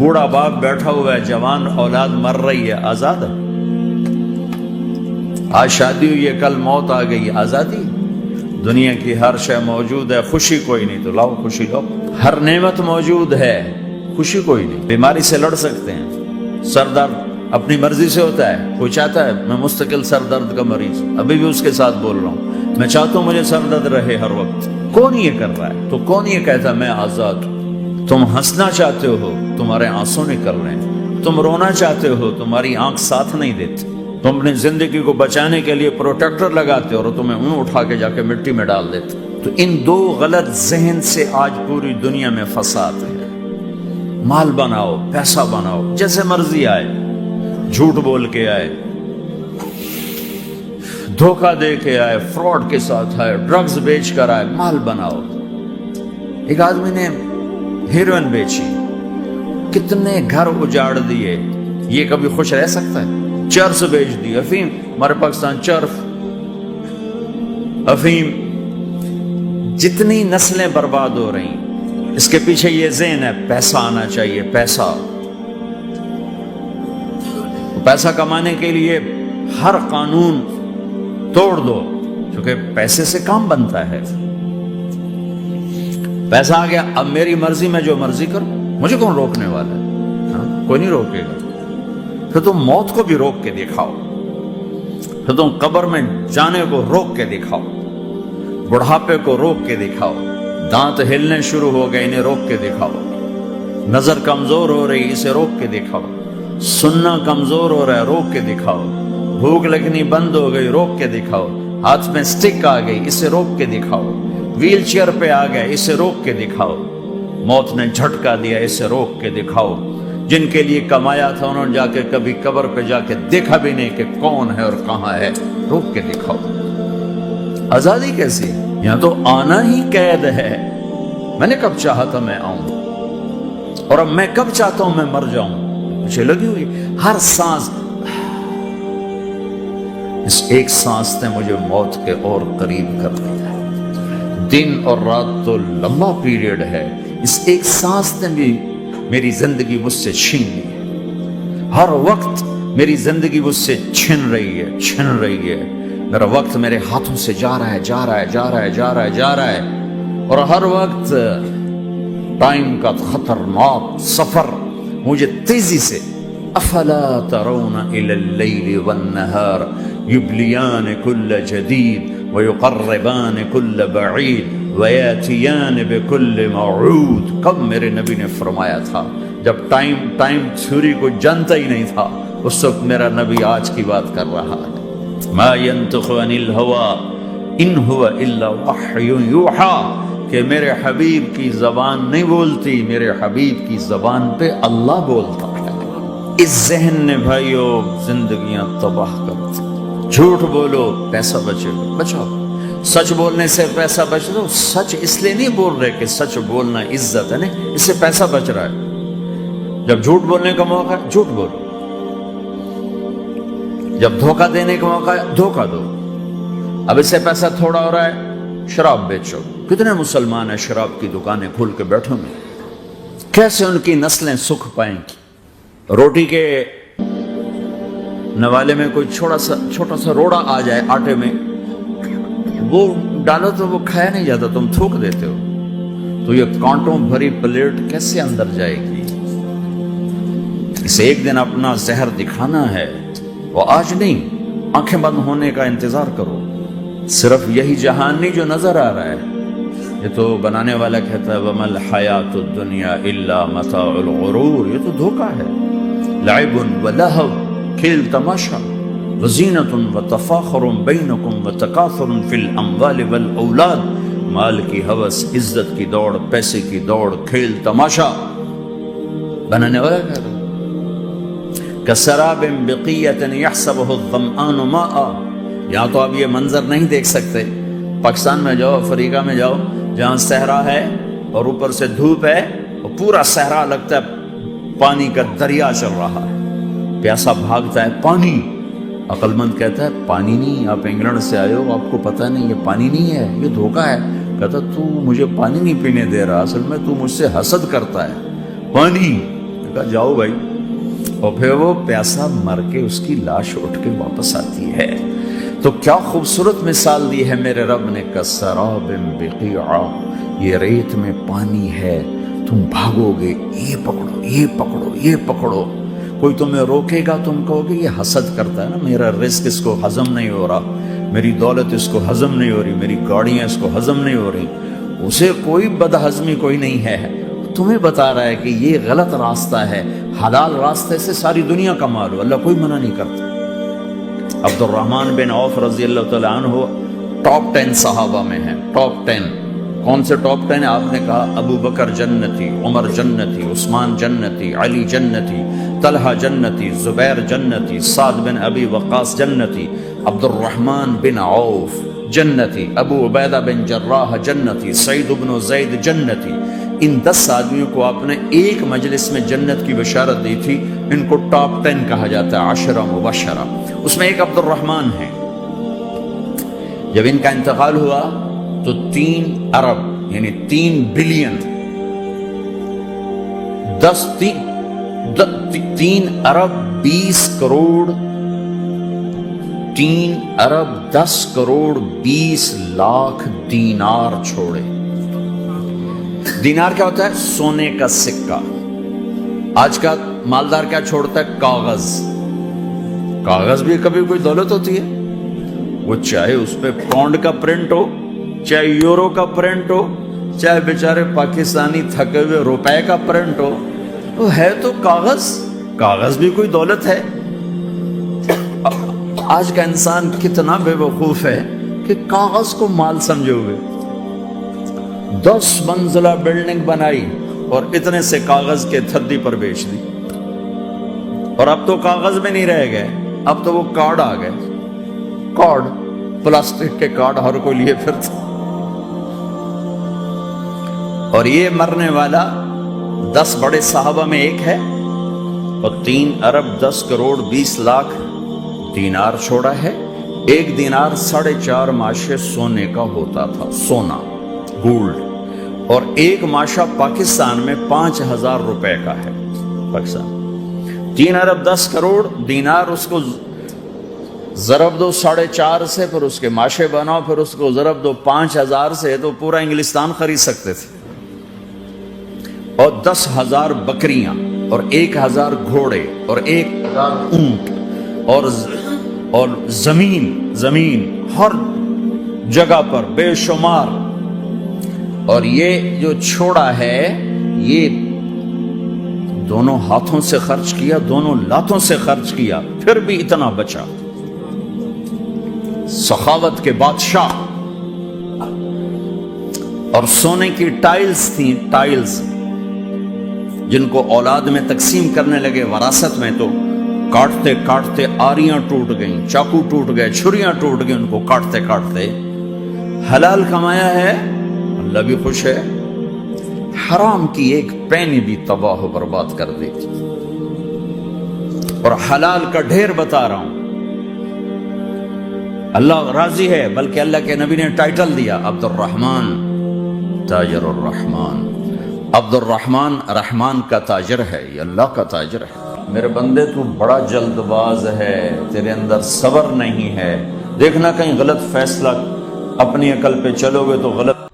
بوڑھا باپ بیٹھا ہوا ہے، جوان اولاد مر رہی ہے، آزاد ہے؟ آج شادی ہوئی ہے، کل موت آ گئی، آزادی؟ دنیا کی ہر شے موجود ہے، خوشی کوئی نہیں، تو لاؤ خوشی لاؤ۔ ہر نعمت موجود ہے، خوشی کوئی نہیں۔ بیماری سے لڑ سکتے ہیں، سر درد اپنی مرضی سے ہوتا ہے، کوئی چاہتا ہے میں مستقل سر درد کا مریض، ابھی بھی اس کے ساتھ بول رہا ہوں، میں چاہتا ہوں مجھے سر درد رہے ہر وقت۔ کون یہ کر رہا ہے؟ تو کون یہ کہتا میں آزاد ہوں؟ تم ہنسنا چاہتے ہو، تمہارے آنسو نکل رہے ہیں، تم رونا چاہتے ہو، تمہاری آنکھ ساتھ نہیں دیتی، تم اپنی زندگی کو بچانے کے لیے پروٹیکٹر لگاتے ہو اور تمہیں اونوں اٹھا کے جا کے مٹی میں ڈال دیتے۔ تو ان دو غلط ذہن سے آج پوری دنیا میں فساد ہے۔ مال بناؤ، پیسہ بناؤ، جیسے مرضی آئے، جھوٹ بول کے آئے، دھوکہ دے کے آئے، فراڈ کے ساتھ آئے، ڈرگز بیچ کر آئے، مال بناؤ۔ ایک آدمی نے ہیروئن بیچی، کتنے گھر اجاڑ دیے، یہ کبھی خوش رہ سکتا ہے؟ چرس بیچ دی، افیم، ہمارے پاکستان چرس، افیم، جتنی نسلیں برباد ہو رہی ہیں، اس کے پیچھے یہ ذہن ہے پیسہ آنا چاہیے، پیسہ۔ پیسہ کمانے کے لیے ہر قانون توڑ دو، کیونکہ پیسے سے کام بنتا ہے۔ پیسہ آ گیا، اب میری مرضی میں جو مرضی کروں، مجھے کون روکنے والا ہے؟ کوئی نہیں روکے گا۔ پھر تم موت کو بھی روک کے دکھاؤ، پھر تم قبر میں جانے کو روک کے دکھاؤ، بڑھاپے کو روک کے دکھاؤ، دانت ہلنے شروع ہو گئے، انہیں روک کے دکھاؤ، نظر کمزور ہو رہی، اسے روک کے دکھاؤ، سننا کمزور ہو رہا ہے، روک کے دکھاؤ، بھوک لگنی بند ہو گئی، روک کے دکھاؤ، ہاتھ میں سٹک آ گئی، اسے روک کے دکھاؤ، ویل چیئر پہ آ گئے، اسے روک کے دکھاؤ، موت نے جھٹکا دیا، اسے روک کے دکھاؤ۔ جن کے لیے کمایا تھا انہوں نے جا کے کبھی قبر پہ جا کے دیکھا بھی نہیں کہ کون ہے اور کہاں ہے، روک کے دکھاؤ۔ آزادی کیسی؟ یہاں تو آنا ہی قید ہے۔ میں نے کب چاہا تھا میں آؤں، اور اب میں کب چاہتا ہوں میں مر جاؤں، مجھے لگی ہوئی ہر سانس، اس ایک سانس نے مجھے موت کے اور قریب کر دیا ہے۔ دن اور رات تو لمبا پیریڈ ہے، اس ایک سانس نے بھی میری زندگی مجھ سے چھین لی ہے۔ ہر وقت میری زندگی مجھ سے چھن رہی ہے، چھن رہی ہے۔ میرا وقت میرے ہاتھوں سے جا رہا ہے، جا رہا ہے، جا رہا ہے، جا رہا ہے، جا رہا ہے، اور ہر وقت ٹائم کا خطرناک سفر مجھے تیزی سے افلا ترون الى اللیل والنہار یبلیان کل جدید ویقربان کل بعید ویاتیان بکل موعود۔ کب میرے نبی نے فرمایا تھا؟ جب ٹائم تھیوری کو جانتا ہی نہیں تھا، اس وقت میرا نبی آج کی بات کر رہا ہے۔ ما ينطق عن الهوى ان هو الا وحی یوحی، کہ میرے حبیب کی زبان نہیں بولتی، میرے حبیب کی زبان پہ اللہ بولتا ہے۔ اس ذہن نے بھائیو زندگیاں تباہ کر دی۔ جھوٹ بولو پیسہ بچے گا، بچاؤ۔ سچ بولنے سے پیسہ بچ دو، سچ اس لیے نہیں بول رہے کہ سچ بولنا عزت ہے، نہیں، اس سے پیسہ بچ رہا ہے۔ جب جھوٹ بولنے کا موقع ہے جھوٹ بولو، جب دھوکہ دینے کا موقع ہے دھوکہ دو۔ اب اس سے پیسہ تھوڑا ہو رہا ہے، شراب بیچو۔ کتنے مسلمان ہیں شراب کی دکانیں کھول کے بیٹھے ہوئے، کیسے ان کی نسلیں سکھ پائیں گی؟ روٹی کے نوالے میں کوئی چھوٹا سا روڑا آ جائے آٹے میں، وہ ڈالو تو وہ کھایا نہیں جاتا، تم تھوک دیتے ہو، تو یہ کانٹوں بھری پلیٹ کیسے اندر جائے گی؟ اسے ایک دن اپنا زہر دکھانا ہے، وہ آج نہیں، آنکھیں بند ہونے کا انتظار کرو۔ صرف یہی جہان نہیں جو نظر آ رہا ہے، یہ تو بنانے والا کہتا ہے وَمَا الْحَيَاةُ الدُّنْيَا إِلَّا مَتَاعُ الْغُرُورِ، یہ تو دھوکہ ہے۔ لَعِبٌ وَلَهْوٌ، کھیل تماشا، وَزِينَةٌ وَتَفَاخُرٌ بَيْنَكُمْ وَتَكَاثُرٌ فِي الْأَمْوَالِ وَالْأَوْلَادِ، مال کی ہوس، عزت کی دوڑ، پیسے کی دوڑ، کھیل تماشا۔ بنانے والا کہہ رہا کَسَرَابٍ بِقِيَّةٍ يَحْسَبُهُ الظَّمْآنُ مَاءً۔ یہاں تو آپ یہ منظر نہیں دیکھ سکتے، پاکستان میں جاؤ، افریقہ میں جاؤ، جہاں صحرا ہے اور اوپر سے دھوپ ہے، اور پورا صحرا لگتا ہے پانی کا دریا چل رہا ہے، پیاسا بھاگتا ہے پانی۔ عقل مند کہتا ہے پانی نہیں، آپ انگلینڈ سے آئے ہو، آپ کو پتہ نہیں یہ پانی نہیں ہے، یہ دھوکہ ہے۔ کہتا تو مجھے پانی نہیں پینے دے رہا، اصل میں تو مجھ سے حسد کرتا ہے۔ پانی کہا جاؤ بھائی. اور پھر وہ پیاسا مر کے اس کی لاش اٹھ کے واپس آتی ہے. تو کیا خوبصورت مثال دی ہے میرے رب نے. کسراب بقیع، یہ ریت میں پانی ہے، تم بھاگو گے، یہ پکڑو یہ پکڑو یہ پکڑو. کوئی تمہیں روکے گا، تم کہو گے یہ حسد کرتا ہے نا، میرا رزق اس کو ہضم نہیں ہو رہا، میری دولت اس کو ہضم نہیں ہو رہی، میری گاڑیاں اس کو ہضم نہیں ہو رہی. اسے کوئی بدہضمی کوئی نہیں ہے، تمہیں بتا رہا ہے کہ یہ غلط راستہ ہے، حلال راستے سے ساری دنیا کا مال ہو. اللہ کوئی منع نہیں کرتا. عبد الرحمن بن عوف رضی اللہ تعالیٰ عنہ ٹاپ 10 صحابہ میں ہیں. ٹاپ 10 کون سے ٹاپ 10 آپ نے کہا؟ ابو بکر جنتی، عمر جنتی، عثمان جنتی، علی جنتی، طلحہ جنتی، زبیر جنتی، سعد بن ابی وقاص جنتی، عبد الرحمن بن عوف جنتی، ابو عبیدہ بن جراح جنتی، سعید بن زید جنتی. ان 10 آدمیوں کو آپ نے ایک مجلس میں جنت کی بشارت دی تھی. ان کو ٹاپ 10 کہا جاتا ہے، 10 مبشرہ. اس میں ایک عبد الرحمن ہے. جب ان کا انتقال ہوا تو 3 ارب یعنی 3 بلین 3 ارب 20 کروڑ 3 ارب 10 کروڑ 20 لاکھ دینار چھوڑے. دینار کیا ہوتا ہے؟ سونے کا سکہ. آج کا مالدار کیا چھوڑتا ہے؟ کاغذ. کاغذ بھی کبھی کوئی دولت ہوتی ہے، وہ چاہے اس پہ پاؤنڈ کا پرنٹ ہو، چاہے یورو کا پرنٹ ہو، چاہے بیچارے پاکستانی تھکے ہوئے روپے کا پرنٹ ہو، وہ ہے تو کاغذ. کاغذ بھی کوئی دولت ہے. آج کا انسان کتنا بے وقوف ہے کہ کاغذ کو مال سمجھے ہوئے. 10 منزلہ بلڈنگ بنائی اور اتنے سے کاغذ کے تھدی پر بیچ دی. اور اب تو کاغذ میں نہیں رہ گئے، اب تو وہ کارڈ آ گئے. کارڈ، پلاسٹک کے کارڈ ہر کوئی لیے پھرتا. اور یہ مرنے والا 10 بڑے صحابہ میں ایک ہے اور 3 ارب 10 کروڑ 20 لاکھ دینار چھوڑا ہے. ایک دینار 4.5 ماشے سونے کا ہوتا تھا، سونا، گولڈ. اور ایک ماشا پاکستان میں 5,000 روپے کا ہے. پاکستان 3 ارب 10 کروڑ دینار، اس کو ضرب دو 4.5 سے، پھر اس کے ماشے بناؤ، پھر اس کو ضرب دو 5,000 سے، تو پورا انگلستان خرید سکتے تھے. اور 10,000 بکریاں اور 1,000 گھوڑے اور 1,000 اونٹ اور زمین ہر جگہ پر بے شمار. اور یہ جو چھوڑا ہے یہ دونوں ہاتھوں سے خرچ کیا، دونوں لاتوں سے خرچ کیا، پھر بھی اتنا بچا. سخاوت کے بادشاہ. اور سونے کی ٹائلز تھیں، ٹائلز جن کو اولاد میں تقسیم کرنے لگے وراثت میں، تو کاٹتے کاٹتے آریاں ٹوٹ گئیں، چاقو ٹوٹ گئے، چھریاں ٹوٹ گئیں. ان کو کاٹتے کاٹتے حلال کمایا ہے، اللہ بھی خوش ہے. حرام کی ایک پینی بھی تباہ و برباد کر دی. اور حلال کا ڈھیر بتا رہا ہوں. اللہ راضی ہے، بلکہ اللہ کے نبی نے ٹائٹل دیا عبد الرحمن تاجر الرحمن. عبد الرحمن رحمان کا تاجر ہے، یہ اللہ کا تاجر ہے. میرے بندے تو بڑا جلد باز ہے، تیرے اندر صبر نہیں ہے. دیکھنا کہیں غلط فیصلہ، اپنی عقل پہ چلو گے تو غلط